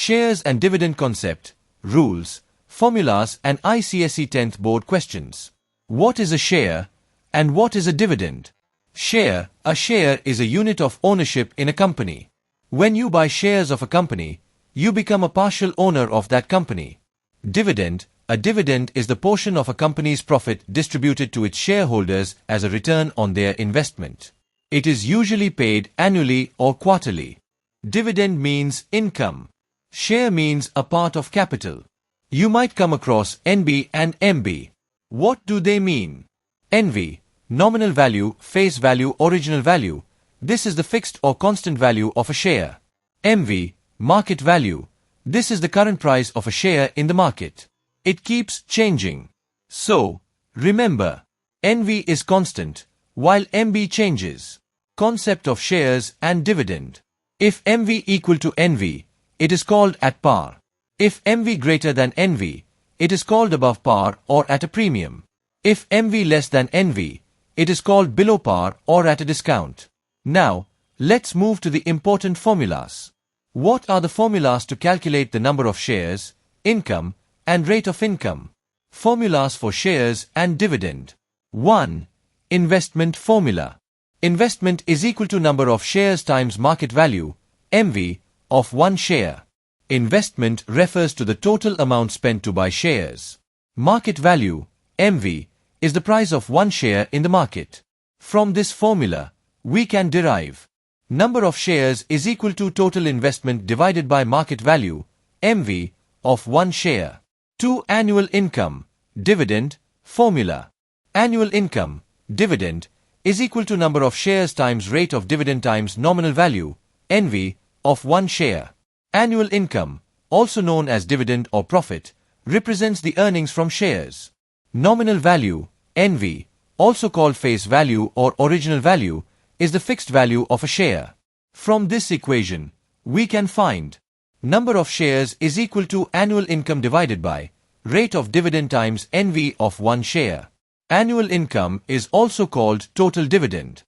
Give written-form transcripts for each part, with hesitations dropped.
Shares and dividend concept, rules, formulas and ICSE 10th board questions. What is a share and what is a dividend? Share. A share is a unit of ownership in a company. When you buy shares of a company, you become a partial owner of that company. Dividend. A dividend is the portion of a company's profit distributed to its shareholders as a return on their investment. It is usually paid annually or quarterly. Dividend means income. Share means a part of capital. You might come across NB and MB. What do they mean? NV, nominal value, face value, original value. This is the fixed or constant value of a share. MV, market value. This is the current price of a share in the market. It keeps changing. So, remember, NV is constant, while MB changes. Concept of shares and dividend. If MV equal to NV, it is called at par. If MV greater than NV, it is called above par or at a premium. If MV less than NV, it is called below par or at a discount. Now, let's move to the important formulas. What are the formulas to calculate the number of shares, income, and rate of income? Formulas for shares and dividend. 1. Investment formula. Investment is equal to number of shares times market value, MV, of one share. Investment refers to the total amount spent to buy shares. Market value, MV, is the price of one share in the market. From this formula, we can derive number of shares is equal to total investment divided by market value, MV, of one share. 2. Annual income, dividend, formula. Annual income, dividend, is equal to number of shares times rate of dividend times nominal value, NV, of one share. Annual income, also known as dividend or profit, represents the earnings from shares. Nominal value, NV, also called face value or original value, is the fixed value of a share. From this equation, we can find number of shares is equal to annual income divided by rate of dividend times NV of one share. Annual income is also called total dividend.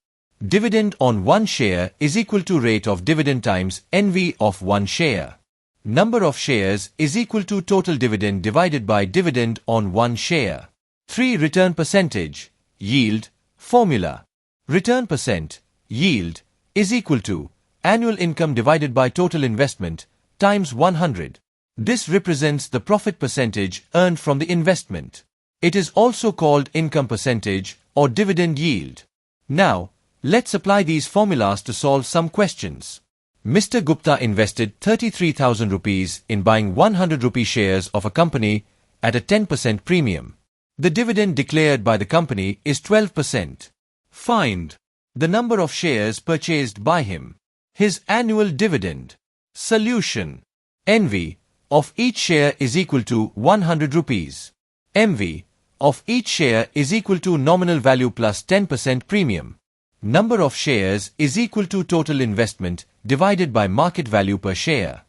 Dividend on one share is equal to rate of dividend times NV of one share. Number of shares is equal to total dividend divided by dividend on one share. 3. Return percentage, yield, formula. Return percent, yield, is equal to annual income divided by total investment times 100. This represents the profit percentage earned from the investment. It is also called income percentage or dividend yield. Now, let's apply these formulas to solve some questions. Mr. Gupta invested 33,000 rupees in buying 100 rupee shares of a company at a 10% premium. The dividend declared by the company is 12%. Find the number of shares purchased by him. His annual dividend. Solution. NV of each share is equal to 100 rupees. MV of each share is equal to nominal value plus 10% premium. Number of shares is equal to total investment divided by market value per share.